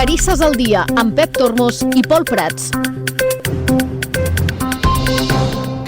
Vacarisses al dia, amb Pep Tormos i Pol Prats.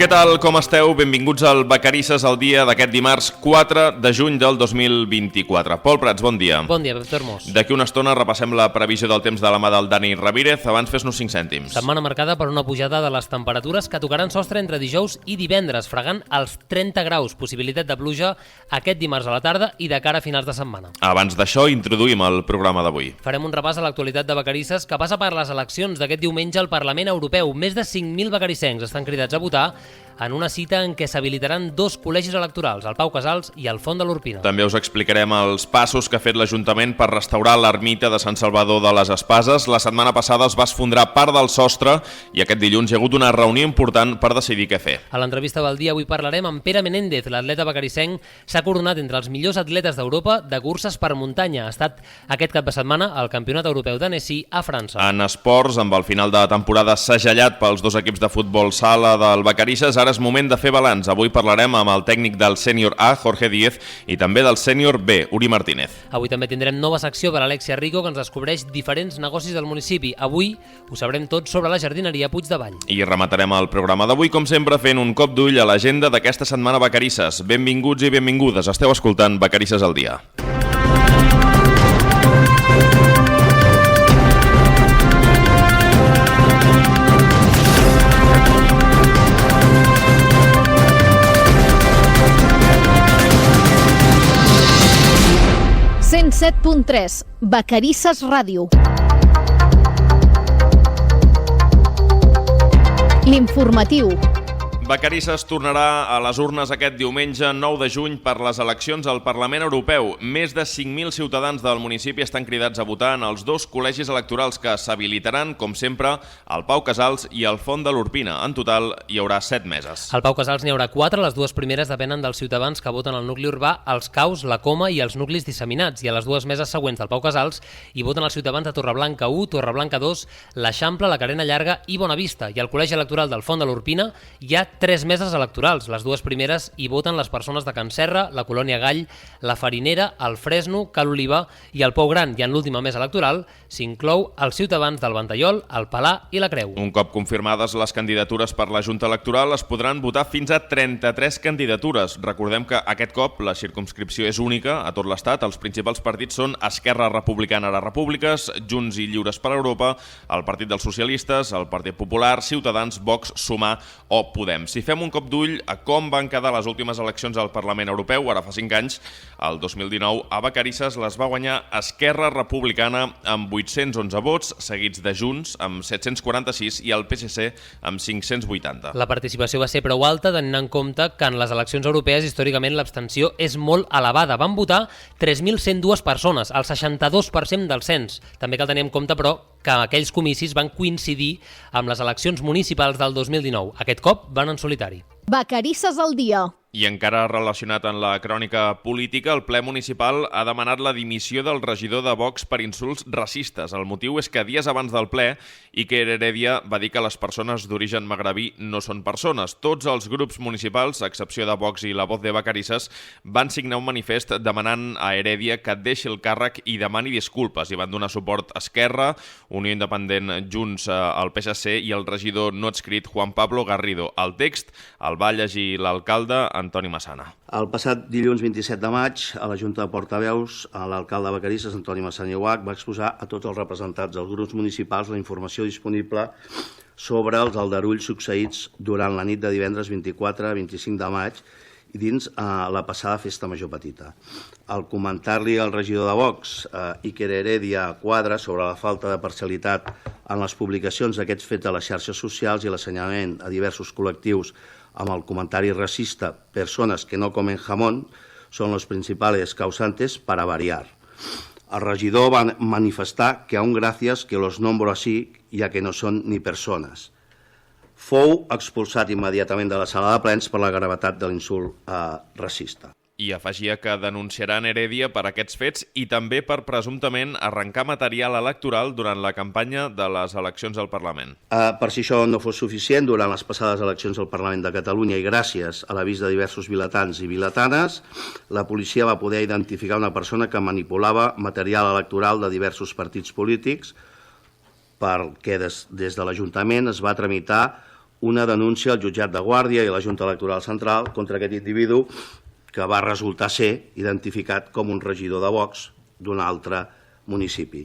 Què tal, com esteu? Benvinguts al Vacarisses al dia d'aquest dimarts 4 de juny del 2024. Pol Prats, bon dia. Bon dia, Pep Tormos. D'aquí una estona repassem la previsió del temps de la mà del Dani Ramírez. Abans fes-nos 5 cèntims. Setmana marcada per una pujada de les temperatures que tocaran sostre entre dijous i divendres, fregant els 30 graus. Possibilitat de pluja aquest dimarts a la tarda i de cara a finals de setmana. Abans d'això, introduïm el programa d'avui. Farem un repàs a l'actualitat de Vacarisses que passa per les eleccions d'aquest diumenge al Parlament Europeu. Més de 5.000 vacarissencs estan cridats a votar en una cita en què s'habilitaran 2 col·legis electorals, el Pau Casals i el Font de l'Urpina. També us explicarem els passos que ha fet l'Ajuntament per restaurar l'ermita de Sant Salvador de les Espases. La setmana passada es va esfondrar part del sostre i aquest dilluns hi ha hagut una reunió important per decidir què fer. A l'entrevista del dia avui parlarem amb Pere Menéndez. L'atleta vacarissenc s'ha coronat entre els millors atletes d'Europa de curses per muntanya. Ha estat aquest cap de setmana al Campionat Europeu d'Annecy a França. En esports, amb el final de temporada segellat pels 2 equips de futbol sala del Vacarisses, ara és moment de fer balanç. Avui parlarem amb el tècnic del sènior A, Jorge Díez, i també del sènior B, Uri Martínez. Avui també tindrem nova secció per Alexia Rico, que ens descobreix diferents negocis del municipi. Avui ho sabrem tot sobre la jardineria Puig de Vall. I rematarem el programa d'avui, com sempre, fent un cop d'ull a l'agenda d'aquesta setmana Vacarisses. Benvinguts i benvingudes. Esteu escoltant Vacarisses al dia. .3 Vacarisses Ràdio. L'informatiu. Vacarisses tornarà a les urnes aquest diumenge 9 de juny per les eleccions al Parlament Europeu. Més de 5.000 ciutadans del municipi estan cridats a votar en els 2 col·legis electorals que s'habilitaran, com sempre, al Pau Casals i al Font de l'Urpina. En total, hi haurà 7 meses. Al Pau Casals n'hi haurà 4, les 2 primeres depenen dels ciutadans que voten al nucli urbà, els Caus, la Coma i els nuclis disseminats, i a les 2 meses següents del Pau Casals hi voten els ciutadans de Torreblanca 1, Torreblanca 2, l'Eixample, la Carena Llarga i Bonavista, i al col·legi electoral del Font de l'Urpina hi ha 3 meses electorals. Les 2 primeres hi voten les persones de Can Serra, la Colònia Gall, la Farinera, el Fresno, Cal Oliva i el Pou Gran, i en l'última mesa electoral s'inclou els ciutadans del Ventallol, el Palà i la Creu. Un cop confirmades les candidatures per la Junta Electoral, es podran votar fins a 33 candidatures. Recordem que aquest cop la circumscripció és única a tot l'Estat. Els principals partits són Esquerra Republicana de Repúbliques, Junts i Lliures per Europa, el Partit dels Socialistes, el Partit Popular, Ciutadans, Vox, Sumar o Podem. Si fem un cop d'ull a com van quedar les últimes eleccions al Parlament Europeu, ara fa 5 anys, el 2019, a Vacarisses les va guanyar Esquerra Republicana amb 811 vots, seguits de Junts amb 746 i el PSC amb 580. La participació va ser prou alta, tenint en compte que en les eleccions europees històricament l'abstenció és molt elevada. Van votar 3.102 persones, el 62% del cens. També cal tenir en compte, però, que aquells comicis van coincidir amb les eleccions municipals del 2019. Aquest cop van en solitari. Vacarisses al dia. I encara relacionat amb la crònica política, el ple municipal ha demanat la dimissió del regidor de Vox per insults racistes. El motiu és que dies abans del ple, Iker Heredia va dir que les persones d'origen magrebí no són persones. Tots els grups municipals, a excepció de Vox i la Voz de Vacarisses, van signar un manifest demanant a Heredia que deixi el càrrec i demani disculpes. I van donar suport a Esquerra, Unió Independent, Junts, al PSC i el regidor no adscrit Juan Pablo Garrido. El text el va llegir l'alcalde Antoni Massana. El passat dilluns 27 de maig, a la Junta de Portaveus, l'alcalde de Vacarisses, Antoni Massana i Uach, va exposar a tots els representants dels grups municipals la informació disponible sobre els aldarulls succeïts durant la nit de divendres 24-25 de maig i dins la passada festa major petita. Al comentar-li al regidor de Vox, Iker Heredia Quadra, sobre la falta de parcialitat en les publicacions d'aquests fets a les xarxes socials i l'assenyalament a diversos col·lectius amb el comentari racista, persones que no comen jamón, son los principales causantes para variar. El regidor va manifestar que aún gracias que los nombro así, ya que no son ni persones. Fou expulsat immediatament de la sala de plens per la gravetat de l'insult racista. I afegia que denunciaran Heredia per aquests fets i també per presumptament arrencar material electoral durant la campanya de les eleccions al Parlament. Per si això no fos suficient, durant les passades eleccions al Parlament de Catalunya i gràcies a l'avís de diversos vilatans i vilatanes, la policia va poder identificar una persona que manipulava material electoral de diversos partits polítics perquè des de l'Ajuntament es va tramitar una denúncia al jutjat de Guàrdia i a la Junta Electoral Central contra aquest individu que va resultar ser identificat com un regidor de Vox d'un altre municipi.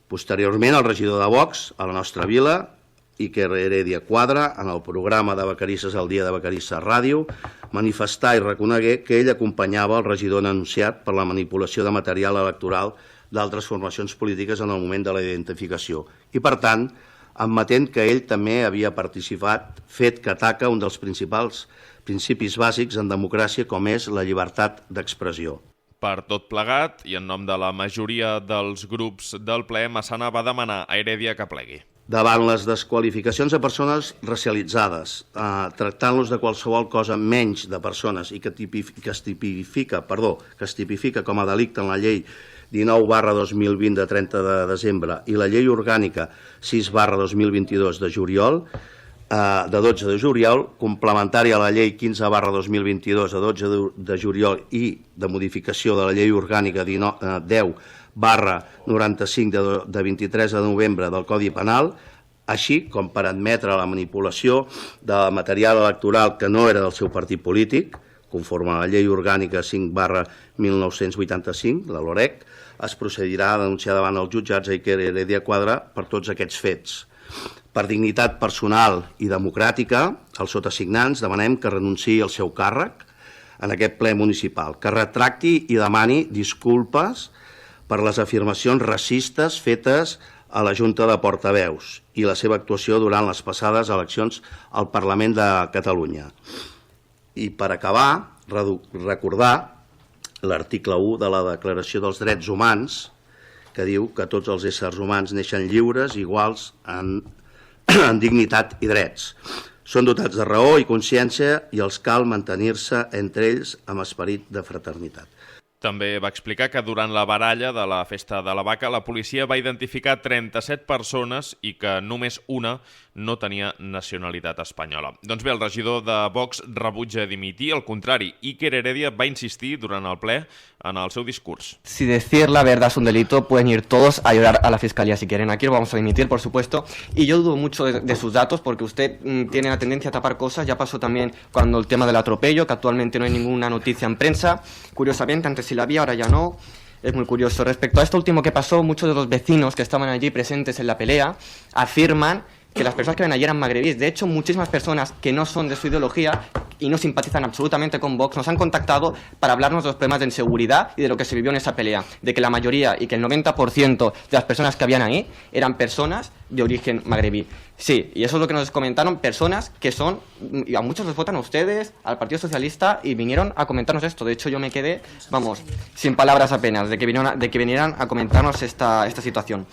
Posteriorment, el regidor de Vox a la nostra vila, Iker Heredia Quadra, en el programa de Vacarisses al dia de Vacarisses Ràdio, manifestà i reconegué que ell acompanyava el regidor denunciat per la manipulació de material electoral d'altres formacions polítiques en el moment de la identificació. I, per tant, admetent que ell també havia participat, fet que ataca un dels principals principis bàsics en democràcia com és la llibertat d'expressió. Per tot plegat, i en nom de la majoria dels grups del ple, Massana va demanar a Heredia que plegui. Davant les desqualificacions de persones racialitzades, tractant-los de qualsevol cosa menys de persones i que es tipifica com a delicte en la llei 19/2020 de 30 de desembre i la llei orgànica 6/2022 de juliol, de 12 de juliol, complementària a la llei 15/2022 de 12 de juliol i de modificació de la llei orgànica 10/95 de 23 de novembre del Codi Penal, així com per admetre la manipulació de material electoral que no era del seu partit polític, conforme a la llei orgànica 5/1985, la LOREC, es procedirà a denunciar davant els jutjats a Iker Heredia Quadra per tots aquests fets. Per dignitat personal i democràtica, els sotassignants demanem que renunciï al seu càrrec en aquest ple municipal, que retracti i demani disculpes per les afirmacions racistes fetes a la Junta de Portaveus i la seva actuació durant les passades eleccions al Parlament de Catalunya. I per acabar, recordar l'article 1 de la Declaració dels Drets Humans, que diu que tots els éssers humans neixen lliures, iguals en dignitat i drets. Són dotats de raó i consciència i els cal mantenir-se entre ells amb esperit de fraternitat. També va explicar que durant la baralla de la Festa de la Vaca la policia va identificar 37 persones i que només una no tenia nacionalitat espanyola. Doncs bé, el regidor de Vox rebutja dimitir, al contrari, Iker Heredia va insistir durant el ple en el seu discurs. Si decir la verdad es un delito, pueden ir todos a llorar a la fiscalía si quieren. Aquí lo vamos a dimitir, por supuesto. Y yo dudo mucho de sus datos porque usted tiene la tendencia a tapar cosas. Ya pasó también cuando el tema del atropello, que actualmente no hay ninguna noticia en prensa. Curiosamente, antes sí la había, ahora ya no. Es muy curioso. Respecto a esto último que pasó, muchos de los vecinos que estaban allí presentes en la pelea afirman que las personas que ven allí eran magrebíes. De hecho, muchísimas personas que no son de su ideología y no simpatizan absolutamente con Vox nos han contactado para hablarnos de los problemas de inseguridad y de lo que se vivió en esa pelea. De que la mayoría y que el 90% de las personas que habían ahí eran personas de origen magrebí. Sí, y eso es lo que nos comentaron personas que son, y a muchos les votan a ustedes, al Partido Socialista, y vinieron a comentarnos esto. De hecho, yo me quedé, vamos, sin palabras apenas, de que vinieran a comentarnos esta situación.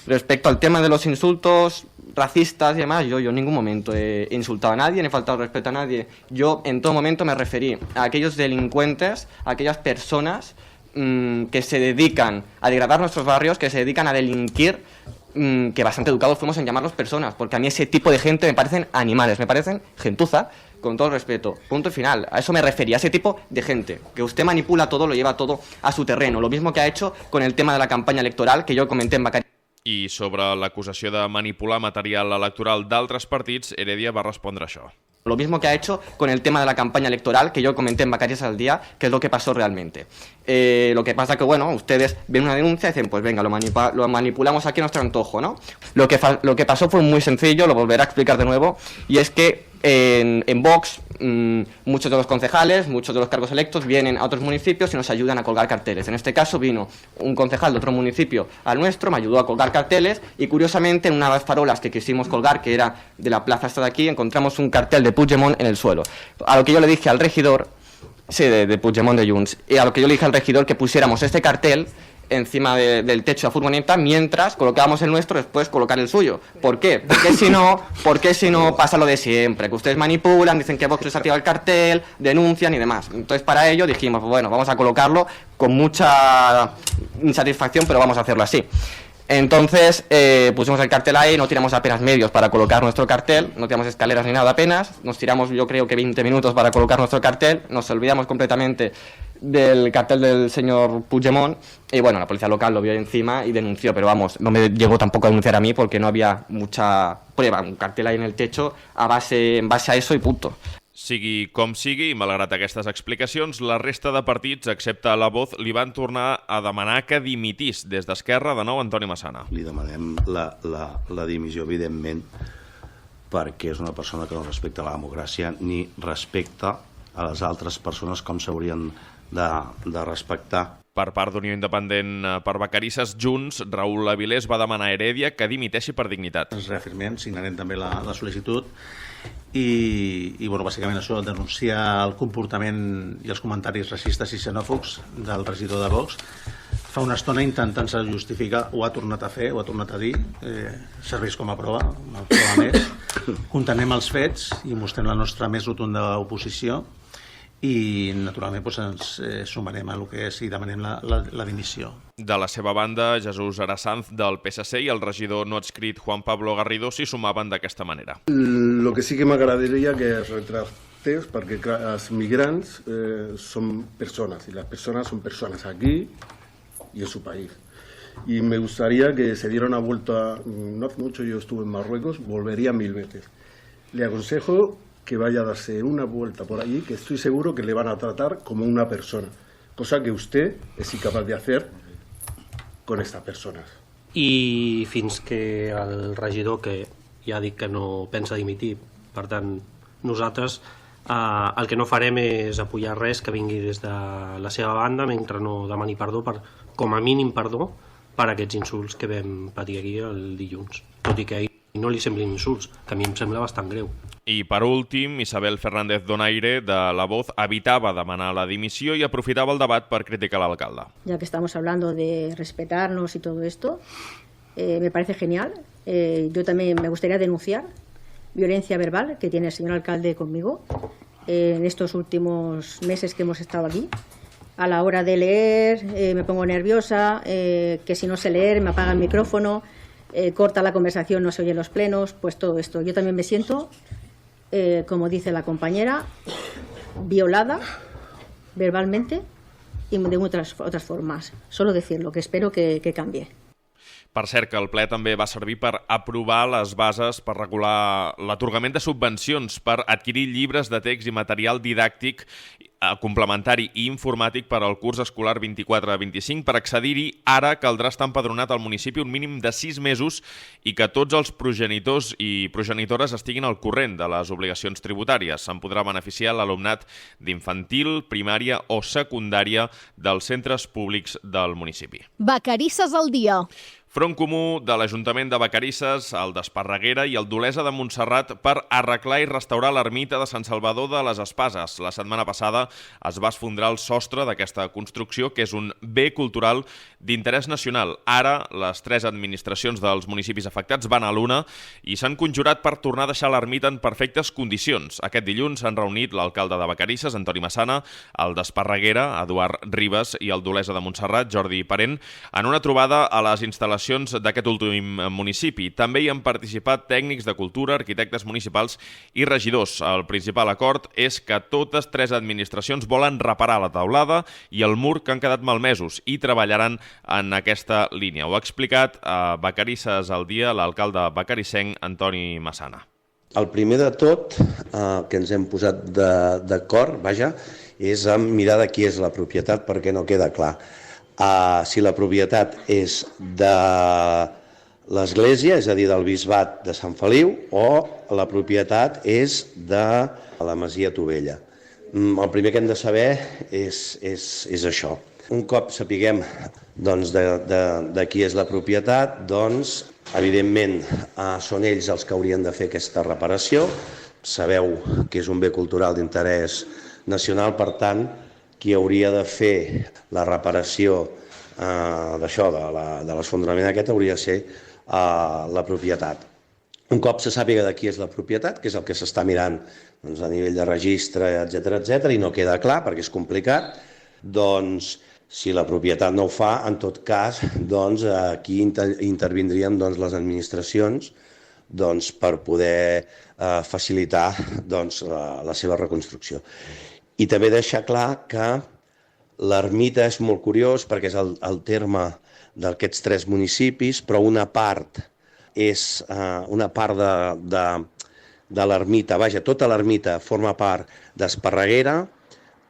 Respecto al tema de los insultos racistas y demás, yo en ningún momento he insultado a nadie, ni he faltado respeto a nadie. Yo en todo momento me referí a aquellos delincuentes, a aquellas personas que se dedican a degradar nuestros barrios, que se dedican a delinquir, que bastante educados fuimos en llamarlos personas, porque a mí ese tipo de gente me parecen animales, me parecen gentuza, con todo respeto, punto y final. A eso me refería, a ese tipo de gente, que usted manipula todo, lo lleva todo a su terreno, lo mismo que ha hecho con el tema de la campaña electoral, que yo comenté en Vacarisses. I sobre l'acusació de manipular material electoral d'altres partits, Heredia va respondre això. Lo mismo que ha hecho con el tema de la campaña electoral, que yo comenté en Vacarisses al día, que es lo que pasó realmente. Lo que pasa que, bueno, ustedes ven una denuncia y dicen, pues venga, lo manipulamos aquí a nuestro antojo, ¿no? Lo que pasó fue muy sencillo, lo volveré a explicar de nuevo, y es que en Vox muchos de los concejales, muchos de los cargos electos vienen a otros municipios y nos ayudan a colgar carteles. En este caso vino un concejal de otro municipio al nuestro, me ayudó a colgar carteles y curiosamente en una de las farolas que quisimos colgar, que era de la plaza esta de aquí, encontramos un cartel de Puigdemont en el suelo. A lo que yo le dije al regidor, Sí, de Puigdemont de Junts. Y a lo que yo le dije al regidor que pusiéramos este cartel encima del techo de la furgoneta mientras colocábamos el nuestro, después colocar el suyo. ¿Por qué? Porque si no pasa lo de siempre, que ustedes manipulan, dicen que Vox les ha tirado el cartel, denuncian y demás. Entonces para ello dijimos, bueno, vamos a colocarlo con mucha insatisfacción, pero vamos a hacerlo así. Entonces pusimos el cartel ahí, no tiramos apenas medios para colocar nuestro cartel, no tiramos escaleras ni nada apenas, nos tiramos yo creo que 20 minutos para colocar nuestro cartel, nos olvidamos completamente del cartel del señor Puigdemont y bueno, la policía local lo vio encima y denunció, pero vamos, no me llegó tampoco a denunciar a mí porque no había mucha prueba, un cartel ahí en el techo en base a eso y punto. Sigui com sigui, i malgrat aquestes explicacions, la resta de partits, excepte la Voz, li van tornar a demanar que dimitís. Des d'Esquerra, de nou, Antoni Massana. Li demanem la dimissió, evidentment, perquè és una persona que no respecta la democràcia ni respecta a les altres persones com s'haurien de respectar. Per part d'Unió Independent per Vacarisses, Junts, Raül Avilés va demanar a Heredia que dimiteixi per dignitat. Ens reafirmem, signarem també la sol·licitud i bueno, bàsicament això, denunciar el comportament i els comentaris racistes i xenòfobs del regidor de Vox. Fa una estona intentant-se justificar, ho ha tornat a fer, ho ha tornat a dir, serveix com a prova, una prova més. Contenem els fets i mostrem la nostra més rotunda oposició i naturalment ens sumarem a el que és i demanem la dimissió. De la seva banda, Jesús Arasanz del PSC i el regidor no adscrit Juan Pablo Garrido s'hi sumaven d'aquesta manera. Lo que sí que m'agradaria que es retractés perquè els migrants són persones i les persones són persones aquí y en su país. Y me gustaría que se diera una vuelta, no hace mucho yo estuve en Marruecos, volvería 1000 veces. Le aconsejo que vaya a darse una vuelta por allí, que estoy seguro que le van a tratar como una persona, cosa que usted es incapaz de hacer con estas personas. I fins que el regidor, que ja ha dit que no pensa dimitir, per tant, nosaltres el que no farem és apoyar res que vingui des de la seva banda mentre no demani perdó, com a mínim perdó, per aquests insults que vam patir aquí el dilluns, tot i que no li semblin insults, que a mi em sembla bastant greu. I per últim, Isabel Fernández Donaire, de La Voz, evitava demanar la dimissió i aprofitava el debat per criticar l'alcalde. Ya que estamos hablando de respetarnos y todo esto, me parece genial. Yo también me gustaría denunciar violencia verbal que tiene el señor alcalde conmigo en estos últimos meses que hemos estado aquí. A la hora de leer me pongo nerviosa, que si no sé leer me apaga el micrófono, corta la conversación, no se oye en los plenos, pues todo esto. Yo también me siento, como dice la compañera, violada verbalmente y de otras formas. Solo decirlo, que espero que cambie. Per cert, que el ple també va servir per aprovar les bases per regular l'atorgament de subvencions per adquirir llibres de text i material didàctic complementari i informàtic per al curs escolar 24-25. Per accedir-hi, ara caldrà estar empadronat al municipi un mínim de 6 mesos i que tots els progenitors i progenitores estiguin al corrent de les obligacions tributàries. Se'n podrà beneficiar l'alumnat d'infantil, primària o secundària dels centres públics del municipi. Vacarisses al dia. Front comú de l'Ajuntament de Vacarisses, el d'Esparreguera i el d'Olesa de Montserrat per arreglar i restaurar l'ermita de Sant Salvador de les Espases. La setmana passada es va esfondrar el sostre d'aquesta construcció, que és un bé cultural d'interès nacional. Ara, les 3 administracions dels municipis afectats van a l'una i s'han conjurat per tornar a deixar l'ermita en perfectes condicions. Aquest dilluns s'han reunit l'alcalde de Vacarisses, Antoni Massana, el d'Esparreguera, Eduard Ribas, i el d'Olesa de Montserrat, Jordi Parent, en una trobada a les instal·lacions d'aquest últim municipi. També hi han participat tècnics de cultura, arquitectes municipals i regidors. El principal acord és que totes 3 administracions volen reparar la teulada i el mur que han quedat malmesos i treballaran en aquesta línia. Ho ha explicat a Vacarisses al dia l'alcalde vacarissenc Antoni Massana. El primer de tot que ens hem posat d'acord, és mirar de qui és la propietat perquè no queda clar. Si la propietat és de l'Església, és a dir, del Bisbat de Sant Feliu, o la propietat és de la Masia Tovella. El primer que hem de saber és això. Un cop sapiguem de qui és la propietat, evidentment són ells els que haurien de fer aquesta reparació. Sabeu que és un bé cultural d'interès nacional, per tant, qui hauria de fer la reparació d'això, de l'esfondrament aquest, hauria de ser la propietat. Un cop se sàpiga de qui és la propietat, que és el que s'està mirant a nivell de registre, etc., i no queda clar perquè és complicat, doncs, si la propietat no ho fa, en tot cas, aquí intervindrien les administracions per poder facilitar la seva reconstrucció. I també deixar clar que l'ermita és molt curiós perquè és el terme d'aquests 3 municipis, però una part és una part de l'ermita, vaja, tota l'ermita forma part d'Esparreguera,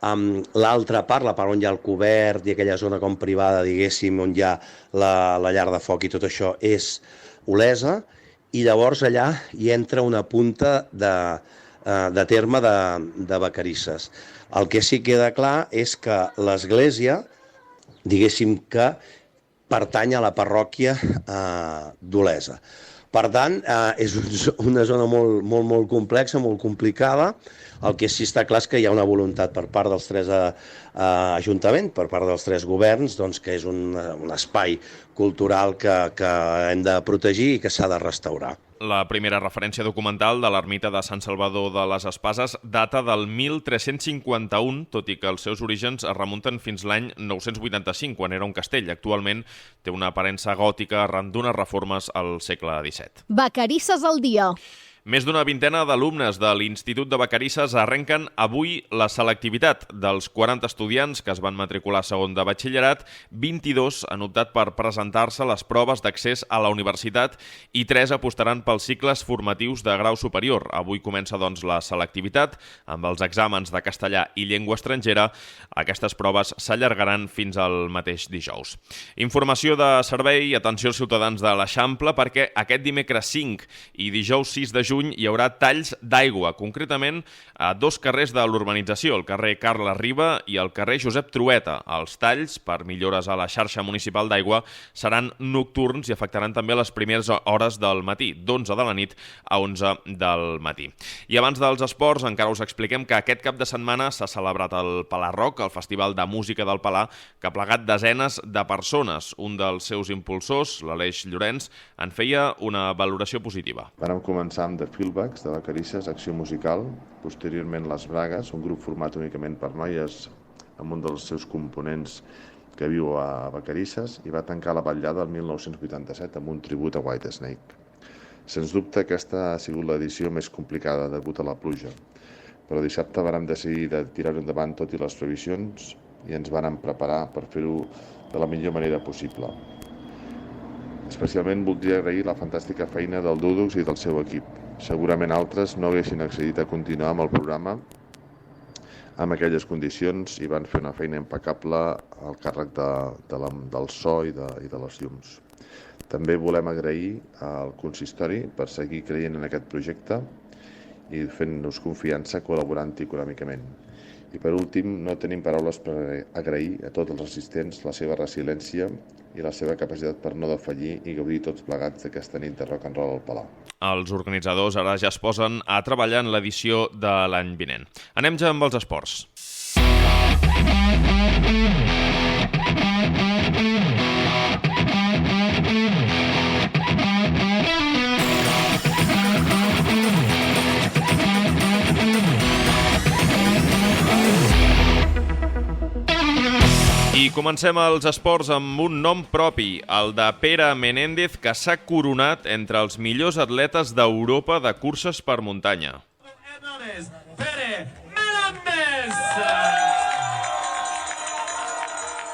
l'altra part, la part on hi ha el cobert i aquella zona com privada, diguéssim, on hi ha la llar de foc i tot això, és Olesa, i llavors allà hi entra una punta de terme de Vacarisses. El que sí queda clar és que l'església, diguéssim que pertany a la parròquia d'Olesa. Per tant, és una zona molt complexa, molt complicada. El que sí està clar és que hi ha una voluntat per part dels 3 ajuntaments, per part dels 3 governs, que és un espai cultural que hem de protegir i que s'ha de restaurar. La primera referència documental de l'ermita de Sant Salvador de les Espases data del 1351, tot i que els seus orígens es remunten fins l'any 985, quan era un castell. Actualment té una aparença gòtica arran d'unes reformes al segle XVII. Vacarisses al dia. Més d'una vintena d'alumnes de l'Institut de Vacarisses arrenquen avui la selectivitat. Dels 40 estudiants que es van matricular a segon de batxillerat, 22 han optat per presentar-se a les proves d'accés a la universitat i 3 apostaran pels cicles formatius de grau superior. Avui comença, la selectivitat amb els exàmens de castellà i llengua estrangera. Aquestes proves s'allargaran fins al mateix dijous. Informació de servei, atenció als ciutadans de l'Eixample, perquè aquest dimecres 5 i dijous 6 de juny hi haurà talls d'aigua, concretament a 2 carrers de l'urbanització, el carrer Carles Riba i el carrer Josep Trueta. Els talls, per millores a la xarxa municipal d'aigua, seran nocturns i afectaran també les primeres hores del matí, d'11 de la nit a 11 del matí. I abans dels esports, encara us expliquem que aquest cap de setmana s'ha celebrat el Palà Rock, el Festival de Música del Palà, que ha plegat desenes de persones. Un dels seus impulsors, l'Aleix Llorenç, en feia una valoració positiva. Vam començar amb The Fieldbacks, de Vacarisses, acció musical, posteriorment Les Bragues, un grup format únicament per noies amb un dels seus components que viu a Vacarisses, i va tancar la vetllada el 1987 amb un tribut a Whitesnake. Sens dubte aquesta ha sigut l'edició més complicada degut a la pluja, però dissabte vàrem decidir de tirar-ho endavant tot i les previsions i ens vàrem preparar per fer-ho de la millor manera possible. Especialment voldria agrair la fantàstica feina del Dúdux i del seu equip. Segurament altres no haguessin accedit a continuar amb el programa amb aquelles condicions i van fer una feina impecable al càrrec del so i de les llums. També volem agrair al consistori per seguir creient en aquest projecte i fent-nos confiança col·laborant econòmicament. I per últim, no tenim paraules per agrair a tots els assistents la seva resiliència i la seva capacitat per no defallir i gaudir tots plegats d'aquesta nit de rock and roll al Palau. Els organitzadors ara ja es posen a treballar en l'edició de l'any vinent. Anem ja amb els esports. I comencem els esports amb un nom propi, el de Pere Menéndez, que s'ha coronat entre els millors atletes d'Europa de curses per muntanya. Pere Menéndez!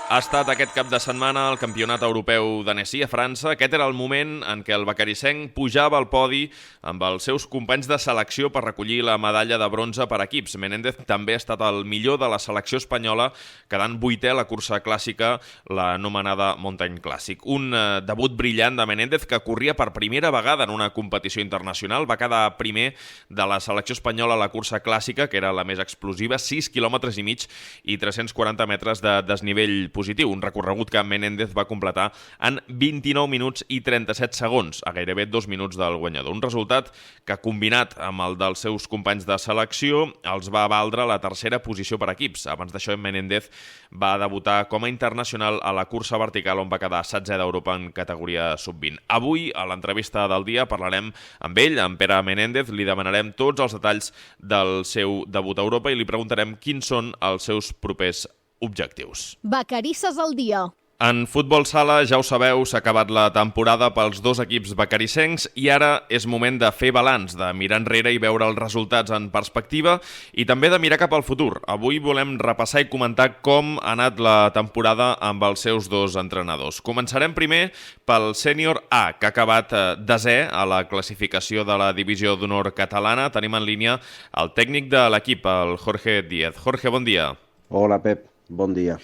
Ha estat aquest cap de setmana el Campionat Europeu d'Annecy a França. Aquest era el moment en què el vacarissenc pujava al podi amb els seus companys de selecció per recollir la medalla de bronze per equips. Menéndez també ha estat el millor de la selecció espanyola, quedant 8è a la cursa clàssica, l'anomenada Mountain Classic. Un debut brillant de Menéndez que corria per primera vegada en una competició internacional. Va quedar primer de la selecció espanyola a la cursa clàssica, que era la més explosiva, 6,5 km i 340 metres de desnivell positiu, un recorregut que Menéndez va completar en 29 minuts i 37 segons, a gairebé 2 minuts del guanyador. Un resultat que, combinat amb el dels seus companys de selecció, els va valdre la tercera posició per equips. Abans d'això, Menéndez va debutar com a internacional a la cursa vertical, on va quedar 16è d'Europa en categoria sub-20. Avui, a l'entrevista del dia, parlarem amb ell, amb Pere Menéndez, li demanarem tots els detalls del seu debut a Europa i li preguntarem quins són els seus propers objectius. Vacarisses al dia. En futbol sala, ja ho sabeu, s'ha acabat la temporada pels dos equips vacarissencs i ara és moment de fer balanç, de mirar enrere i veure els resultats en perspectiva i també de mirar cap al futur. Avui volem repassar i comentar com ha anat la temporada amb els seus dos entrenadors. Començarem primer pel sènior A, que ha acabat desè a la classificació de la divisió d'honor catalana. Tenim en línia el tècnic de l'equip, el Jorge Díez. Jorge, bon dia. Hola, Pep. Bon dia.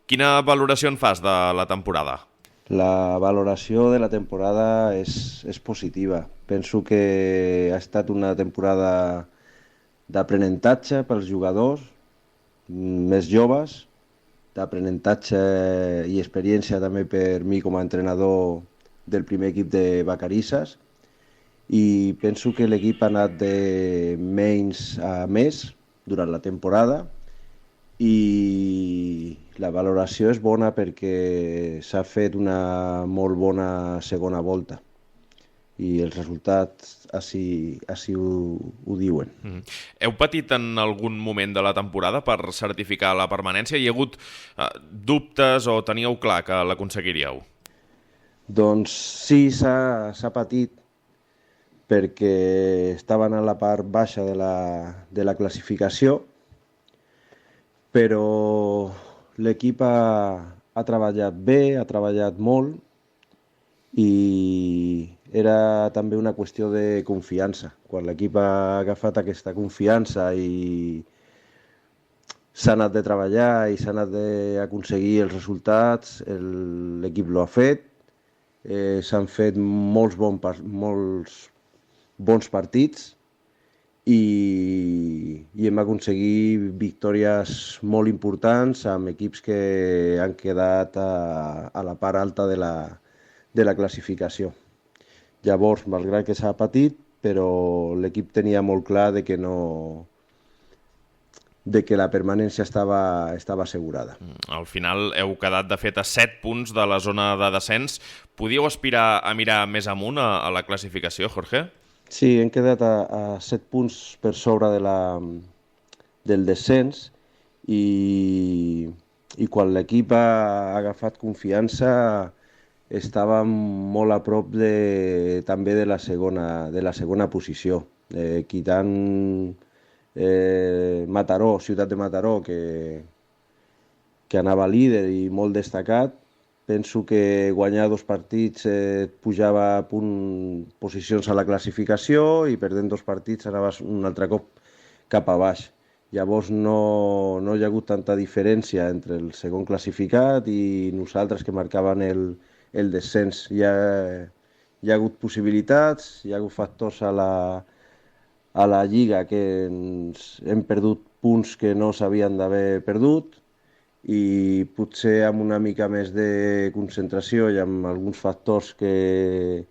Quina valoració en fas de la temporada? La valoració de la temporada és positiva. Penso que ha estat una temporada d'aprenentatge pels jugadors més joves, d'aprenentatge i experiència també per mi com a entrenador del primer equip de Vacarisses, i penso que l'equip ha anat de menys a més durant la temporada i la valoració és bona perquè s'ha fet una molt bona segona volta i els resultats així ho diuen. Heu patit en algun moment de la temporada per certificar la permanència? Hi ha hagut dubtes o teníeu clar que l'aconseguiríeu? Doncs sí, s'ha patit perquè estaven a la part baixa de la classificació, però l'equip ha treballat bé, ha treballat molt i era també una qüestió de confiança. Quan l'equip ha agafat aquesta confiança i s'ha anat de treballar i s'ha anat d'aconseguir els resultats, l'equip l'ha fet. S'han fet molts bons partits i hem aconseguit victòries molt importants amb equips que han quedat a la part alta de la classificació. Llavors, malgrat que s'ha patit, però l'equip tenia molt clar de que la permanència estava assegurada. Al final heu quedat, de fet, a 7 punts de la zona de descens. Podíeu aspirar a mirar més amunt a la classificació, Jorge? Sí, hem quedat a 7 punts per sobre del descens i quan l'equip ha agafat confiança estàvem molt a prop també de la segona posició. Quitant Mataró, ciutat de Mataró, que anava líder i molt destacat, penso que guanyar 2 partits pujava posicions a la classificació i perdent 2 partits anaves un altre cop cap a baix. Llavors no hi ha hagut tanta diferència entre el segon classificat i nosaltres que marcaven el descens. Hi ha hagut possibilitats, hi ha hagut factors a la Lliga que hem perdut punts que no s'havien d'haver perdut, i potser amb una mica més de concentració i amb alguns factors que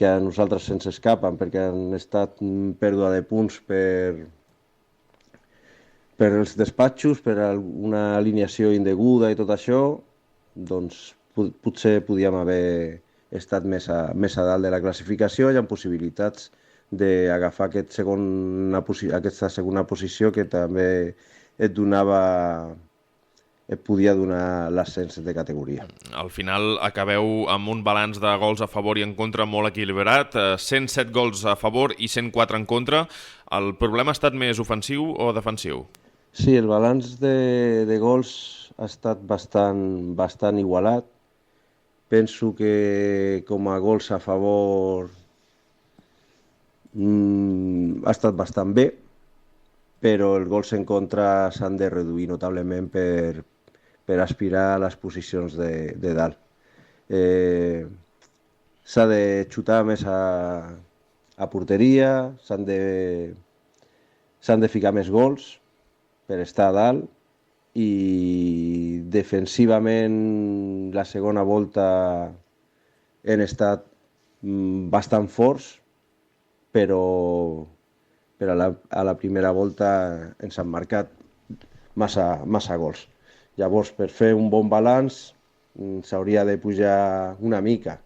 a nosaltres se'ns escapen perquè han estat pèrdua de punts per els despatxos, per alguna alineació indeguda i tot això, doncs potser podíem haver estat més a dalt de la classificació i amb possibilitats d'agafar aquesta segona posició que també et podia donar l'ascens de categoria. Al final acabeu amb un balanç de gols a favor i en contra molt equilibrat, 107 gols a favor i 104 en contra. El problema ha estat més ofensiu o defensiu? Sí, el balanç de gols ha estat bastant igualat. Penso que com a gols a favor ha estat bastant bé, però els gols en contra s'han de reduir notablement per aspirar a les posicions de dalt. S'ha de xutar més a porteria, s'han de ficar més gols per estar a dalt i defensivament la segona volta hem estat bastant forts, però a la primera volta ens han marcat massa gols. Llavors, per fer un bon balanç, s'hauria de pujar una mica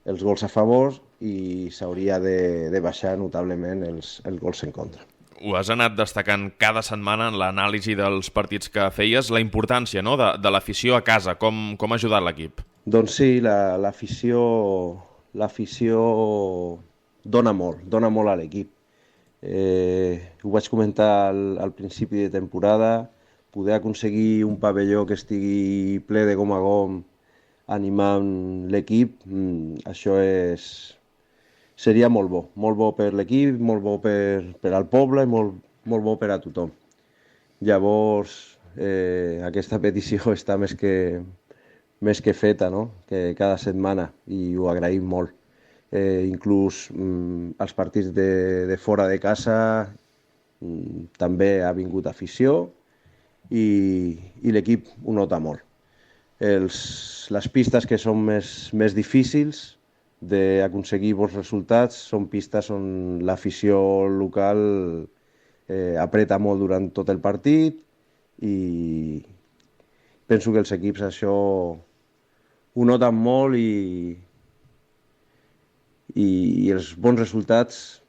els gols a favor i s'hauria de baixar notablement els gols en contra. Ho has anat destacant cada setmana en l'anàlisi dels partits que feies, la importància, no?, de l'afició a casa. Com ha ajudat l'equip? Doncs sí, l'afició dona molt a l'equip. Ho vaig comentar al principi de temporada, poder aconseguir un pavelló que estigui ple de gom a gom animant l'equip, això seria molt bo per l'equip, molt bo per al poble, molt bo per a tothom. Llavors, aquesta petició està més que feta, no?, que cada setmana, i ho agraïm molt. Inclús als partits de fora de casa també ha vingut afició i l'equip ho nota molt. Les pistes que són més difícils d'aconseguir bons resultats són pistes on l'afició local apreta molt durant tot el partit i penso que els equips això ho noten molt i els bons resultats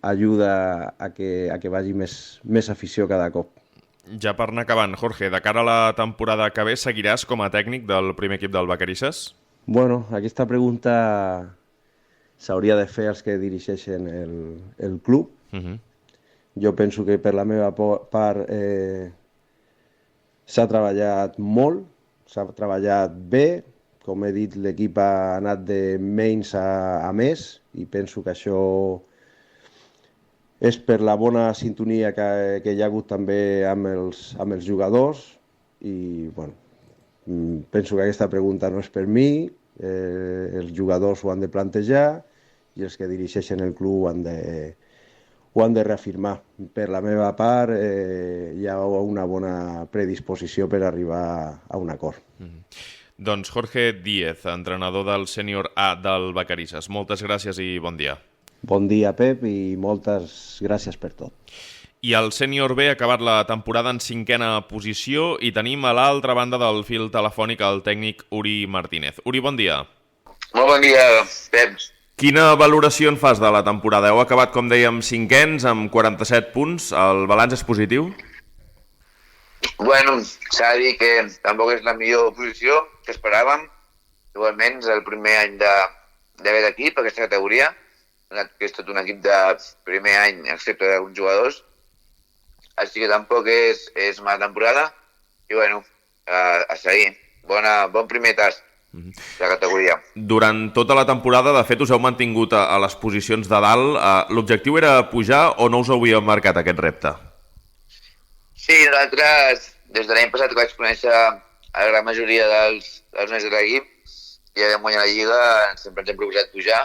ajuda a que vagi més afició cada cop. Ja per anar acabant, Jorge, de cara a la temporada que ve, seguiràs com a tècnic del primer equip del Vacarisses? Bueno, aquesta pregunta s'hauria de fer als que dirigeixen el club. Jo penso que per la meva part s'ha treballat molt, s'ha treballat bé. Com he dit, l'equip ha anat de menys a més i penso que això és per la bona sintonia que hi ha hagut també amb els jugadors i bueno, penso que aquesta pregunta no és per mi, els jugadors ho han de plantejar i els que dirigeixen el club ho han de reafirmar. Per la meva part hi ha una bona predisposició per arribar a un acord. Doncs Jorge Díez, entrenador del sènior A del Vacarisses. Moltes gràcies i bon dia. Bon dia, Pep, i moltes gràcies per tot. I el sènior B ha acabat la temporada en 5a posició i tenim a l'altra banda del fil telefònic el tècnic Uri Martínez. Uri, bon dia. Molt bon dia, Pep. Quina valoració en fas de la temporada? Heu acabat, com dèiem, 5ens amb 47 punts. El balanç és positiu? Bueno, s'ha de dir que tampoc és la millor posició que esperàvem. Igualment, és el primer any d'haver d'equip, aquesta categoria, que és tot un equip de primer any, excepte d'alguns jugadors. Així que tampoc és mala temporada. I bueno, a seguir. Bon primer tast de la categoria. Durant tota la temporada, de fet, us heu mantingut a les posicions de dalt. L'objectiu era pujar o no us havíeu marcat aquest repte? Sí, nosaltres, des de l'any passat que vaig conèixer a la gran majoria dels nois de l'equip, ja vam guanyar la Lliga, sempre ens hem proposat pujar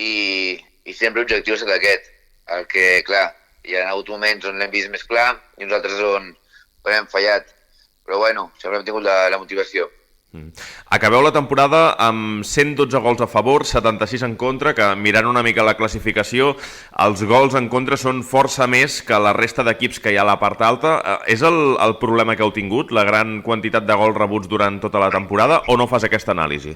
i sempre l'objectiu ha estat aquest. El que, clar, hi ha hagut moments on l'hem vist més clar i nosaltres on hem fallat. Però bueno, sempre hem tingut la motivació. Acabeu la temporada amb 112 gols a favor, 76 en contra, que mirant una mica la classificació, els gols en contra són força més que la resta d'equips que hi ha a la part alta. És el problema que heu tingut, la gran quantitat de gols rebuts durant tota la temporada, o no fas aquesta anàlisi?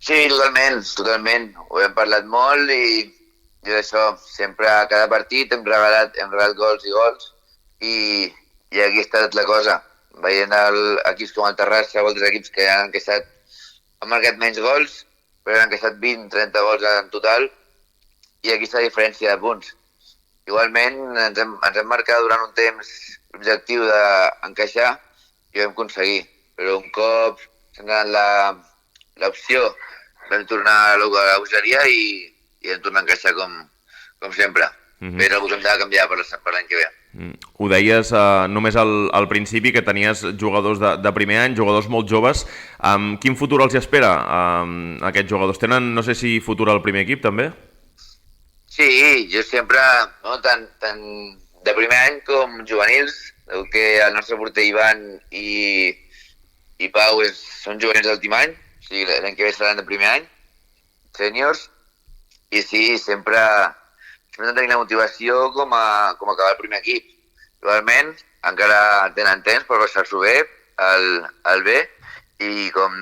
Sí, totalment. Ho hem parlat molt i d'això, sempre a cada partit hem regalat gols i gols i aquí ha estat la cosa. Veient equips com el Terrassa o altres equips que han marcat menys gols, però han encaixat 20-30 gols en total i aquí està la diferència de punts. Igualment ens hem marcat durant un temps l'objectiu d'encaixar i ho vam aconseguir, però un cop se'ns ha donat l'opció vam tornar a la bogeria i vam tornar a encaixar com sempre. Però ho hem de canviar per l'any que ve. Ho deies només al principi, que tenies jugadors de primer any, jugadors molt joves. Quin futur els espera aquests jugadors? Tenen, no sé si futur al primer equip, també? Sí, jo sempre, tant de primer any com juvenils, Veu que el nostre porter Ivan i Pau són jovenets d'últim any, o sigui, l'any que ve seran de primer any, sèniors, i sí, sempre tenim la motivació com a acabar el primer equip. Igualment, encara tenen temps per passar-s'ho bé al B, i com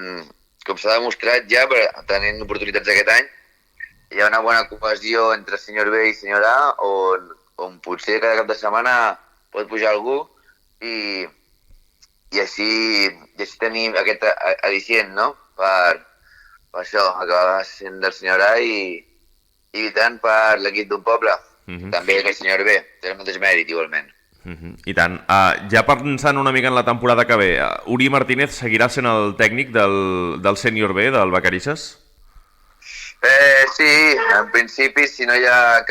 s'ha demostrat ja, tenint oportunitats aquest any, hi ha una bona cohesió entre senyor B i senyor A, on potser cada cap de setmana pot pujar algú i així tenim aquest al·licient, no? Per això, acabar sent del senyor A i lluitant per l'equip d'un poble. També el senyor B, té el mateix mèrit igualment. I tant. Ja pensant una mica en la temporada que ve, Uri Martínez seguirà sent el tècnic del sènior B, del Vacarisses? Sí, en principi, si no hi ha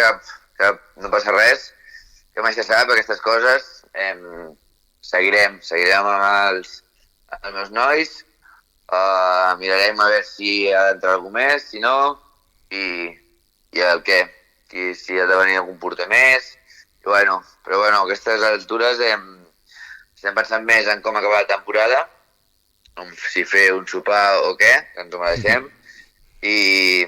no passa res, que mai se sap aquestes coses, seguirem amb els meus nois, mirarem a veure si ha d'entrar algú més, si no, i el què, si ha de venir algun porter més, però a aquestes altures estem pensant més en com acabar la temporada, si fer un sopar o què, que ens ho mereixem, i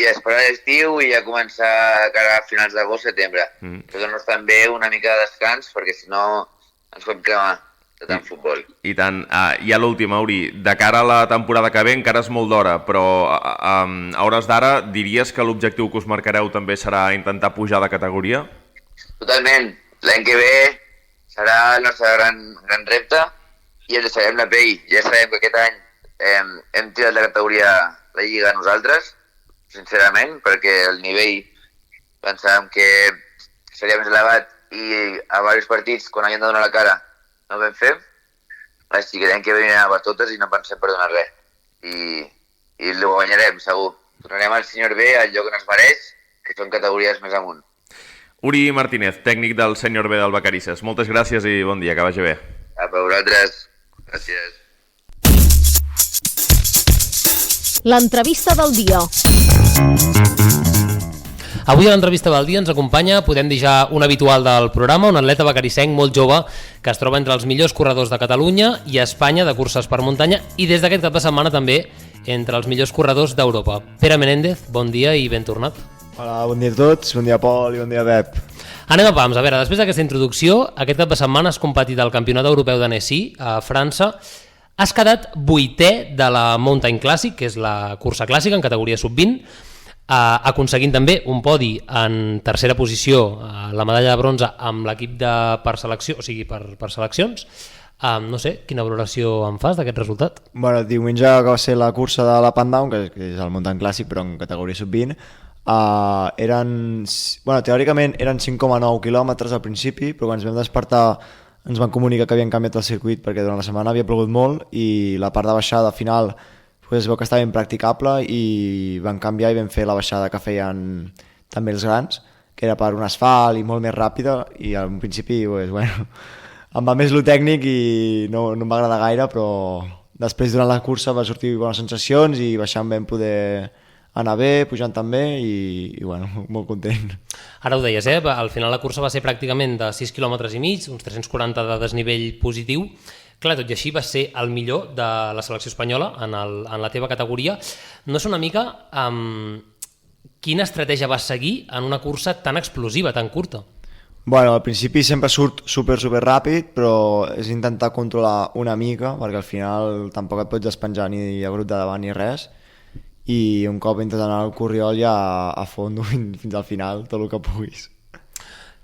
esperar l'estiu i ja començar a cara a finals d'agost, setembre. Però donar-nos també una mica de descans, perquè si no ens podem cremar de tant futbol. I tant. I a l'última, Uri, de cara a la temporada que ve encara és molt d'hora, però a hores d'ara diries que l'objectiu que us marcareu també serà intentar pujar de categoria? Totalment. L'any que ve serà el nostre gran repte i ens deixarem la pell. Ja sabem que aquest any hem tirat la categoria la Lliga nosaltres, sincerament, perquè el nivell pensàvem que seria més elevat i a diversos partits, quan havíem de donar la cara, no ho vam fer. Així que l'any que ve anirem per totes i no pensem per donar res. I ho guanyarem, segur. Tornarem al senyor B al lloc on es mereix, que són categories més amunt. Uri Martínez, tècnic del sènior B del Vacarisses. Moltes gràcies i bon dia, que vagi bé. A vosaltres. Gràcies. L'entrevista del dia. Avui a l'entrevista del dia ens acompanya, podem dir ja un habitual del programa, un atleta vacarissenc molt jove que es troba entre els millors corredors de Catalunya i Espanya de curses per muntanya i des d'aquest cap de setmana també entre els millors corredors d'Europa. Pere Menéndez, bon dia i ben tornat. Hola, bon dia a tots, bon dia Pol i bon dia Pep. Anem a pams, a veure, després d'aquesta introducció, aquest cap de setmana has competit al Campionat Europeu d'Annecy a França. Has quedat 8è de la Mountain Classic, que és la cursa clàssica en categoria sub-20, aconseguint també un podi en tercera posició, la medalla de bronze amb l'equip per selecció, o sigui, per seleccions. No sé, quina valoració en fas d'aquest resultat? Bueno, diumenge que va ser la cursa de la Pandown, que és el Mountain Classic però en categoria sub-20, teòricament eren 5,9 quilòmetres al principi, però quan ens vam despertar ens van comunicar que havien canviat el circuit perquè durant la setmana havia plogut molt i la part de baixada final es veu que estava impracticable i van canviar i vam fer la baixada que feien també els grans, que era per un asfalt i molt més ràpida i al principi em va més lo tècnic i no em va agradar gaire, però després durant la cursa va sortir bones sensacions i baixant vam poder anar bé, pujant també i molt content. Ara ho deies, al final la cursa va ser pràcticament de 6 km i mig, uns 340 de desnivell positiu. Clar, tot i així va ser el millor de la selecció espanyola en la teva categoria. No és una mica quina estratègia vas seguir en una cursa tan explosiva, tan curta? Bueno, al principi sempre surt super ràpid, però és intentar controlar una mica, perquè al final tampoc et pots despenjar ni a grup de davant ni res, i un cop entres anar al corriol ja a fons fins al final, tot el que puguis.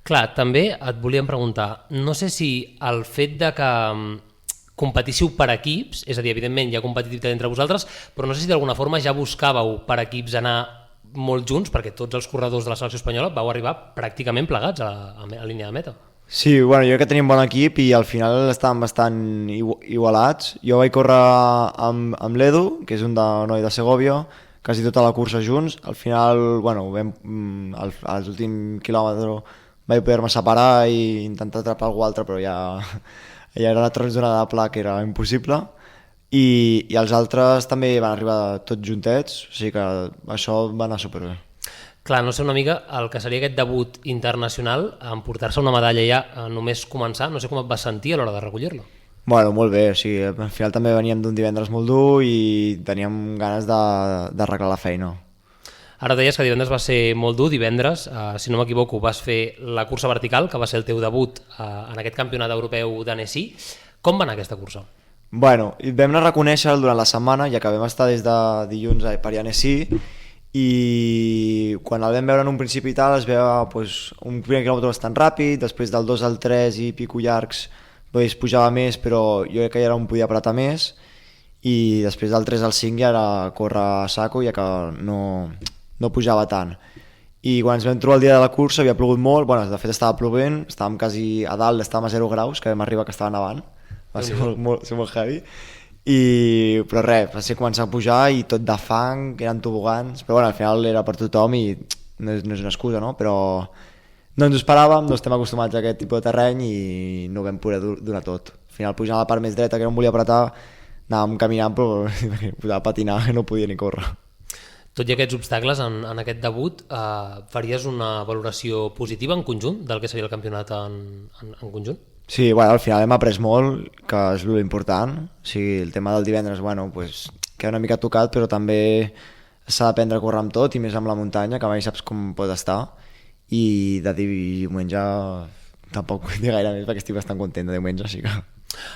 Clar, també et volíem preguntar, no sé si el fet de que competíssiu per equips, és a dir, evidentment hi ha competitivitat entre vosaltres, però no sé si d'alguna forma ja buscàveu per equips anar molt junts, perquè tots els corredors de la selecció espanyola vau arribar pràcticament plegats a línia de meta. Sí, jo crec que teníem bon equip i al final estàvem bastant igualats. Jo vaig córrer amb l'Edu, que és un noi de Segovia, quasi tota la cursa junts. Al final, als últims quilòmetres vaig poder-me separar i intentar atrapar algú altre, però ja era la zona de pla que era impossible. I els altres també van arribar tots juntets, o sigui que això va anar superbé. Clar, no sé una mica el que seria aquest debut internacional, emportar-se una medalla ja només començar, no sé com et vas sentir a l'hora de recollir-la. Bueno, molt bé, o sigui, al final també veníem d'un divendres molt dur i teníem ganes d'arreglar la feina. Ara deies que divendres va ser molt dur, divendres, si no m'equivoco, vas fer la cursa vertical, que va ser el teu debut en aquest campionat europeu d'Annecy. Com va anar aquesta cursa? Bueno, vam anar a reconèixer durant la setmana, ja que vam estar des de dilluns per Annecy, i quan el vam veure en un principi i tal es veia un primer quilòmetre bastant ràpid, després del 2 al 3 i pico llargs pujava més, però jo crec que ja era on podia apretar més, i després del 3 al 5 ja era córrer a saco, ja que no pujava tant. I quan ens vam trobar el dia de la cursa havia plogut molt, bueno, de fet estava plovent, estàvem quasi a dalt, estàvem a 0 graus, que vam arribar que estava nevant, va ser molt heavy. Però res, va ser començar a pujar i tot de fang, eren tobogans, però bueno, al final era per tothom i no és una excusa, no? Però no ens ho esperàvem, no estem acostumats a aquest tipus de terreny i no vam poder donar tot. Al final pujant a la part més dreta, que no em volia apretar, anàvem caminant però posava a patinar, no podia ni córrer. Tot i aquests obstacles en aquest debut, faries una valoració positiva en conjunt del que seria el campionat en conjunt? Sí, bueno, al final hem après molt, que és l'important. O sigui, el tema del divendres, bueno, queda una mica tocat, però també s'ha d'aprendre a córrer amb tot, i més amb la muntanya, que mai saps com pot estar. I de diumenge tampoc vull dir gaire més, perquè estic bastant content de diumenge, així que...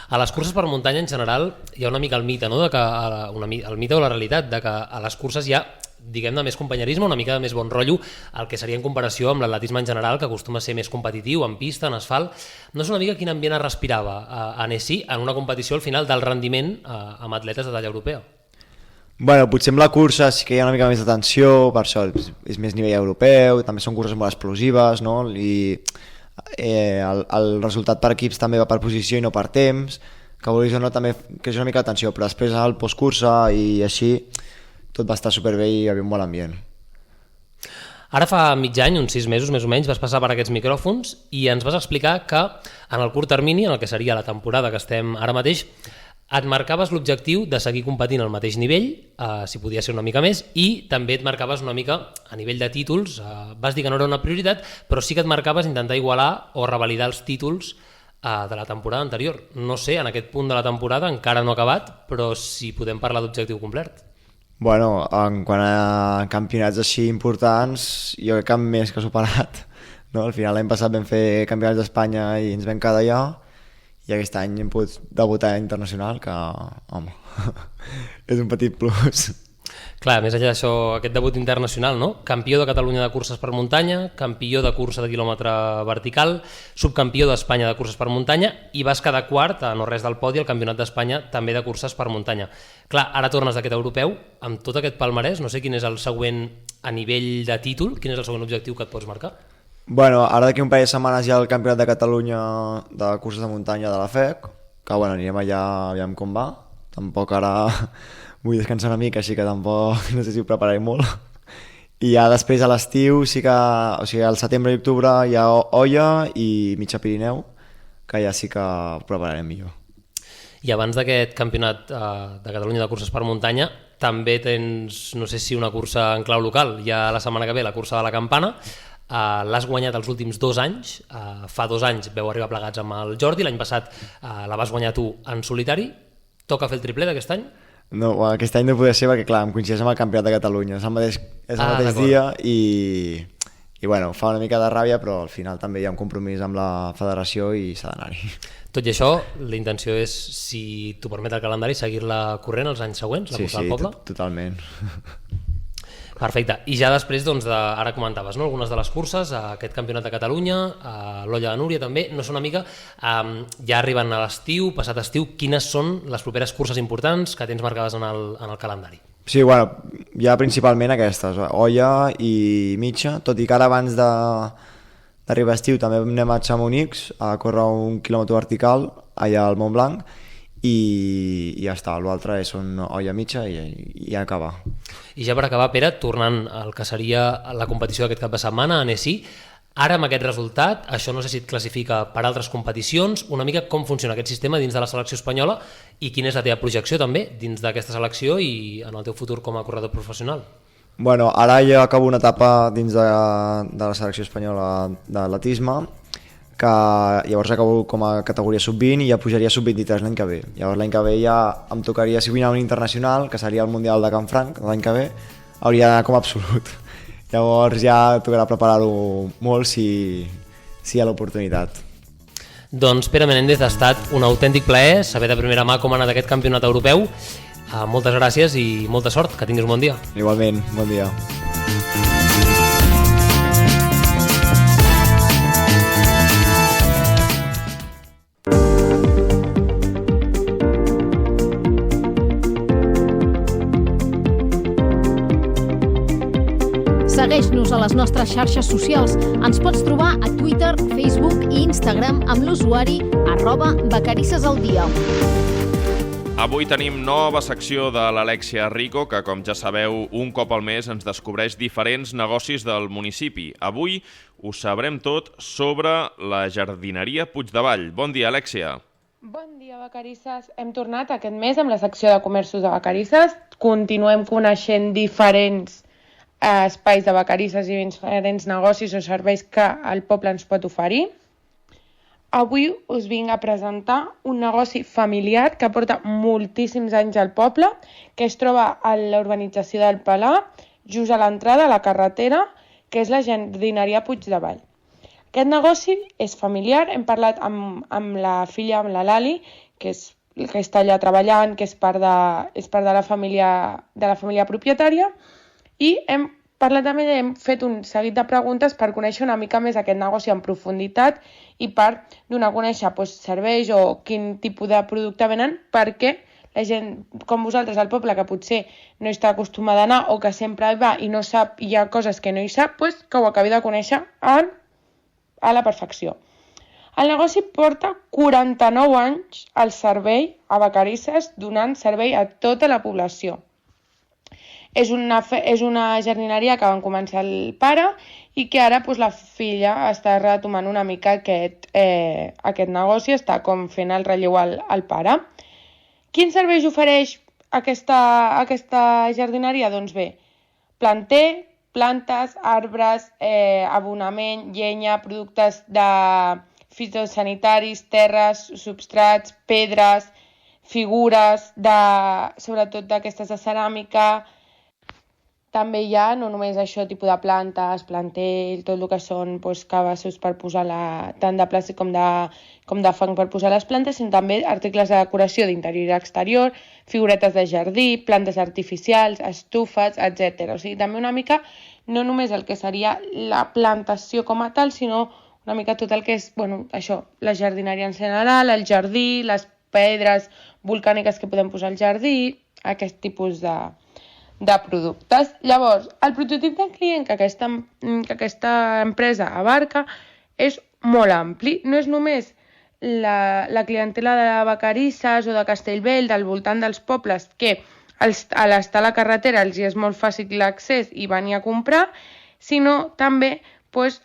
A les curses per muntanya, en general, hi ha una mica el mite, no? El mite o la realitat, de que a les curses hi ha, diguem-ne, més companyerisme, una mica de més bon rotllo, el que seria en comparació amb l'atletisme en general, que acostuma a ser més competitiu, en pista, en asfalt. No és una mica quin ambient es respirava a Annecy en una competició al final del rendiment amb atletes de talla europea? Bueno, potser amb la cursa sí que hi ha una mica més de tensió, per això és més nivell europeu, també són curses molt explosives, no? I el resultat per equips també va per posició i no per temps, que vulguis o no també que és una mica de tensió, però després al postcursa i així tot va estar superbé i hi havia un bon ambient. Ara fa mig any, uns 6 mesos més o menys, vas passar per aquests micròfons i ens vas explicar que en el curt termini, en el que seria la temporada que estem ara mateix, et marcaves l'objectiu de seguir competint al mateix nivell, si podia ser una mica més, i també et marcaves una mica a nivell de títols, vas dir que no era una prioritat, però sí que et marcaves intentar igualar o revalidar els títols de la temporada anterior. No sé, en aquest punt de la temporada encara no ha acabat, però si podem parlar d'objectiu complert. Bueno, en quant a campionats així importants, jo crec que cap més que superat. No? Al final l'any passat vam fer campionats d'Espanya i ens vam quedar allà, i aquest any hem pogut debutar internacional, que, home, és un petit plus. Clar, més enllà d'això, aquest debut internacional, no? Campió de Catalunya de curses per muntanya, campió de cursa de quilòmetre vertical, subcampió d'Espanya de curses per muntanya, i vas quedar quart, a no res del podi, al Campionat d'Espanya també de curses per muntanya. Clar, ara tornes d'aquest europeu, amb tot aquest palmarès, no sé quin és el següent a nivell de títol, quin és el següent objectiu que et pots marcar? Bueno, ara d'aquí un parell de setmanes hi ha el Campionat de Catalunya de curses de muntanya de la FEC, que bueno, anirem allà aviam com va. Tampoc ara vull descansar una mica, així que tampoc no sé si ho prepararé molt. I ja després a l'estiu sí que, o sigui, al setembre i octubre hi ha Oia i Mitja Pirineu, que ja sí que ho prepararem millor. I abans d'aquest Campionat de Catalunya de curses per muntanya, també tens, no sé si una cursa en clau local, ja la setmana que ve la cursa de la Campana. L'has guanyat els últims 2 anys, fa 2 anys veu arribar plegats amb el Jordi, l'any passat la vas guanyar tu en solitari. Toca fer el triplet aquest any? No, aquest any no podia ser perquè clar, em coincideix amb el Campionat de Catalunya, és el mateix dia i bueno, fa una mica de ràbia, però al final també hi ha un compromís amb la federació i s'ha d'anar-hi. Tot i això, la intenció és, si t'ho permet el calendari, seguir-la corrent els anys següents, la cursa del poble? Sí, totalment. Perfecte. I ja després, doncs, ara comentaves, no? Algunes de les curses, aquest Campionat de Catalunya, l'Olla de Núria també, no sé una mica, ja arriben a l'estiu, passat estiu, quines són les properes curses importants que tens marcades en el calendari? Sí, bueno, ja principalment aquestes, Olla i Mitja, tot i que ara abans d'arribar a estiu també anem a Chamonix a córrer un quilòmetre vertical allà al Montblanc, i ja està, l'altre són Oia Mitja i ja acabar. I ja per acabar, Pere, tornant al que seria la competició d'aquest cap de setmana a Annecy, ara amb aquest resultat, això no sé si et classifica per altres competicions, una mica com funciona aquest sistema dins de la selecció espanyola i quina és la teva projecció també dins d'aquesta selecció i en el teu futur com a corredor professional? Bueno, ara jo acabo una etapa dins de la selecció espanyola d'atletisme, que llavors acabo com a categoria sub-20 i ja pujaria a sub-23 l'any que ve. Llavors l'any que ve ja em tocaria, si vull anar a un internacional, que seria el Mundial de Canfranc, l'any que ve, hauria d'anar com a absolut. Llavors ja tocarà preparar-ho molt si hi ha l'oportunitat. Doncs Pere Menéndez, ha estat un autèntic plaer saber de primera mà com ha anat aquest campionat europeu. Moltes gràcies i molta sort, que tinguis un bon dia. Igualment, bon dia. Segueix-nos a les nostres xarxes socials. Ens pots trobar a Twitter, Facebook i Instagram amb l'usuari @becarissesaldia. Avui tenim nova secció de l'Alexia Rico, que, com ja sabeu, un cop al mes ens descobreix diferents negocis del municipi. Avui ho sabrem tot sobre la jardineria Puigdevall. Bon dia, Alexia. Bon dia, Becarisses. Hem tornat aquest mes amb la secció de comerços de Becarisses. Continuem coneixent diferents espais de Becarisses i diferents negocis o serveis que el poble ens pot oferir. Avui us vinc a presentar un negoci familiar que porta moltíssims anys al poble, que es troba a la urbanització del Palà, just a l'entrada a la carretera, que és la jardineria Puigdevall. Aquest negoci és familiar, hem parlat amb la filla, amb la Lali, que està allà treballant, que és part de la família propietària, i hem parlat amb ella, hem fet un seguit de preguntes per conèixer una mica més aquest negoci en profunditat i per donar a conèixer serveis o quin tipus de producte venen, perquè la gent com vosaltres al poble, que potser no està acostumada a anar o que sempre hi va i no sap, hi ha coses que no hi sap, que ho acabi de conèixer a la perfecció. El negoci porta 49 anys al servei a Becarisses, donant servei a tota la població. És una jardineria que van començar el pare i que ara la filla està retomant una mica aquest negoci, està com fent el relleu al pare. Quins serveis ofereix aquesta jardineria? Doncs bé, planter, plantes, arbres, abonament, llenya, productes de fitosanitaris, terres, substrats, pedres, figures, sobretot d'aquestes de ceràmica. També hi ha no només això, tipus de plantes, planter, tot el que són cabassos per posar tant de plàstic com de fang per posar les plantes, sinó també articles de decoració d'interior i exterior, figuretes de jardí, plantes artificials, estufes, etc. O sigui, també una mica, no només el que seria la plantació com a tal, sinó una mica tot el que és, això, la jardineria en general, el jardí, les pedres volcàniques que podem posar al jardí, aquest tipus de productes. Llavors, el prototip del client que aquesta empresa abarca és molt ampli. No és només la clientela de Becarisses o de Castellbell, del voltant dels pobles, que al estar a la carretera els és molt fàcil l'accés i venir a comprar, sinó també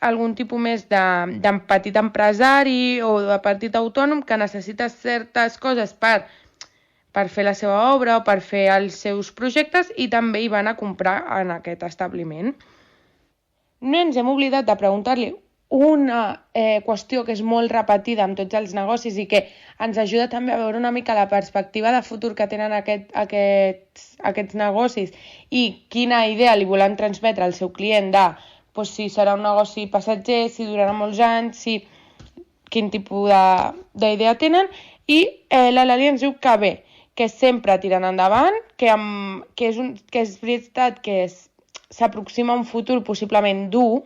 algun tipus més de petit empresari o de petit autònom que necessita certes coses per fer la seva obra o per fer els seus projectes i també hi van a comprar en aquest establiment. No ens hem oblidat de preguntar-li una qüestió que és molt repetida en tots els negocis i que ens ajuda també a veure una mica la perspectiva de futur que tenen aquests negocis i quina idea li volen transmetre al seu client de si serà un negoci passatger, si durarà molts anys, quin tipus d'idea tenen. I la Lali ens diu que bé, que sempre tiren endavant, que és veritat que s'aproxima a un futur possiblement dur,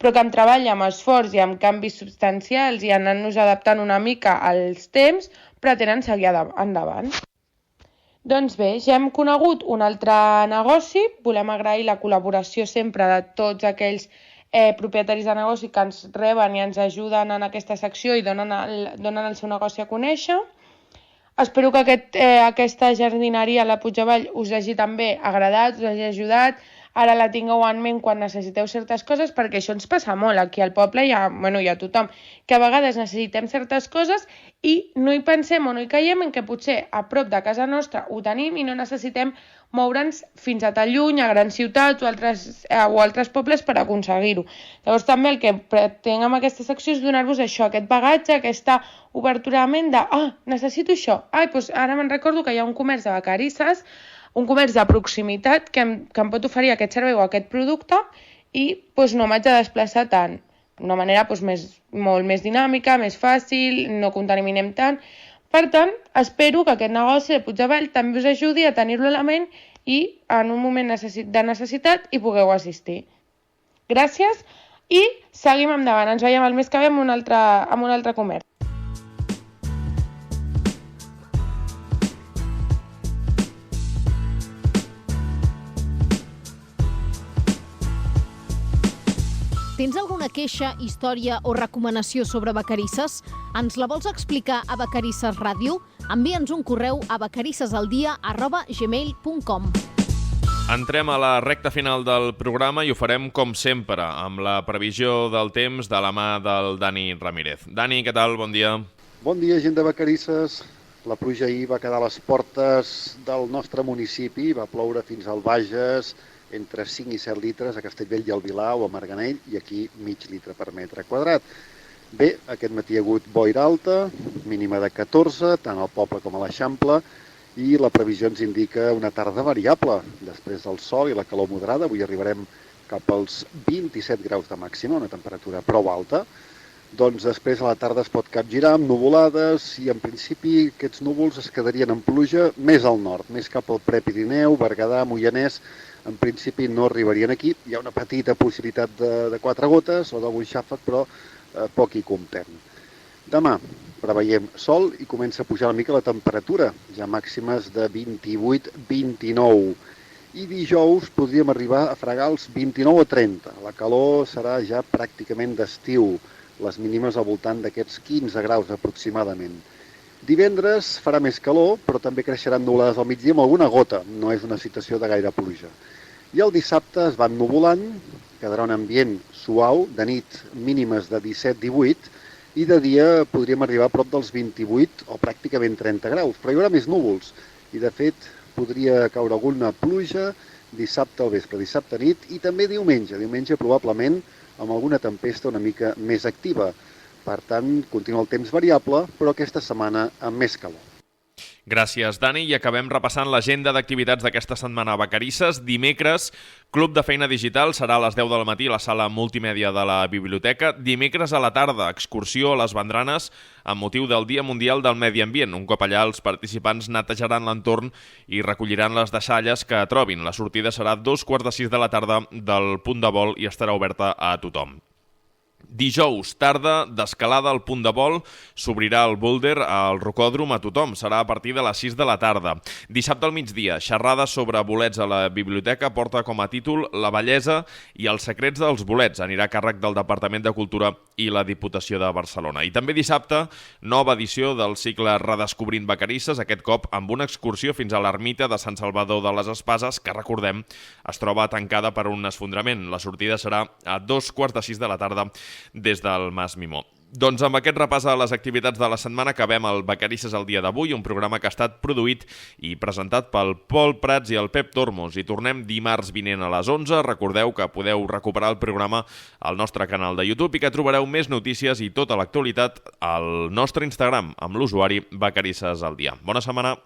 però que amb treball, amb esforç i amb canvis substancials i anant-nos adaptant una mica als temps, pretenen seguir endavant. Doncs bé, ja hem conegut un altre negoci, volem agrair la col·laboració sempre de tots aquells propietaris de negoci que ens reben i ens ajuden en aquesta secció i donen el seu negoci a conèixer. Espero que aquesta jardineria a la Puigdevall us hagi també agradat, us hagi ajudat ara la tingueu en ment quan necessiteu certes coses, perquè això ens passa molt. Aquí al poble hi ha tothom, que a vegades necessitem certes coses i no hi pensem o no hi caiem en que potser a prop de casa nostra ho tenim i no necessitem moure'ns fins a tan lluny, a grans ciutats o altres pobles per aconseguir-ho. Llavors també el que pretenc amb aquesta secció és donar-vos això, aquest bagatge, aquesta obertura de ment de necessito això. Doncs ara me'n recordo que hi ha un comerç de Vacarisses, un comerç de proximitat que em pot oferir aquest servei o aquest producte i no m'haig de desplaçar tant. D'una manera molt més dinàmica, més fàcil, no contaminem tant. Per tant, espero que aquest negoci de Puigdevall també us ajudi a tenir-lo a la ment i en un moment de necessitat hi pugueu assistir. Gràcies i seguim endavant. Ens veiem el mes que ve amb un altre comerç. Tens alguna queixa, història o recomanació sobre Vacarisses? Ens la vols explicar a Vacarisses Ràdio? Envia'ns un correu a vacarissesaldia@gmail.com. Entrem a la recta final del programa i ho farem com sempre, amb la previsió del temps de la mà del Dani Ramírez. Dani, què tal? Bon dia. Bon dia, gent de Vacarisses. La pluja ahir va quedar a les portes del nostre municipi, va ploure fins al Bages, entre 5 i 7 litres a Castellbell i al Vilar o a Marganell, i aquí mig litre per metre quadrat. Bé, aquest matí hi ha hagut boira alta, mínima de 14, tant al poble com a l'Eixample, i la previsió ens indica una tarda variable. Després del sol i la calor moderada, avui arribarem cap als 27 graus de màxima, una temperatura prou alta. Doncs després a la tarda es pot capgirar amb nuvolades i en principi aquests núvols es quedarien en pluja més al nord, més cap al Prepirineu, Berguedà, Moianès. En principi no arribarien aquí. Hi ha una petita possibilitat de 4 gotes o d'algun xàfec, però poc hi comptem. Demà preveiem sol i comença a pujar una mica la temperatura, ja màximes de 28-29. I dijous podríem arribar a fregar els 29 o 30. La calor serà ja pràcticament d'estiu, les mínimes al voltant d'aquests 15 graus aproximadament. Divendres farà més calor, però també creixeran nuvolades al migdia amb alguna gota. No és una situació de gaire pluja. I el dissabte es va ennuvolant, quedarà un ambient suau, de nit mínimes de 17-18, i de dia podríem arribar a prop dels 28 o pràcticament 30 graus, però hi haurà més núvols. I de fet podria caure alguna pluja dissabte al vespre, dissabte nit, i també diumenge probablement amb alguna tempesta una mica més activa. Per tant, continua el temps variable, però aquesta setmana amb més calor. Gràcies, Dani. I acabem repassant l'agenda d'activitats d'aquesta setmana a Vacarisses. Dimecres, Club de Feina Digital serà a les 10 del matí a la sala multimèdia de la biblioteca. Dimecres a la tarda, excursió a les Vendranes amb motiu del Dia Mundial del Medi Ambient. Un cop allà, els participants netejaran l'entorn i recolliran les deixalles que trobin. La sortida serà a 5:45 de la tarda del punt de vol i estarà oberta a tothom. Dijous, tarda d'escalada al punt de vol, s'obrirà el búlder al rocòdrom a tothom, serà a partir de les 6 de la tarda. Dissabte al migdia, xerrada sobre bolets a la biblioteca, porta com a títol La bellesa i els secrets dels bolets, anirà a càrrec del Departament de Cultura i la Diputació de Barcelona. I també dissabte, nova edició del cicle Redescobrint Vacarisses, aquest cop amb una excursió fins a l'ermita de Sant Salvador de les Espases, que recordem es troba tancada per un esfondrament. La sortida serà a 5:45 de la tarda des del Mas Mimó. Doncs amb aquest repàs a les activitats de la setmana acabem el Vacarisses el dia d'avui, un programa que ha estat produït i presentat pel Pol Prats i el Pep Tormos. I tornem dimarts vinent a les 11. Recordeu que podeu recuperar el programa al nostre canal de YouTube i que trobareu més notícies i tota l'actualitat al nostre Instagram amb l'usuari Vacarisses al dia. Bona setmana!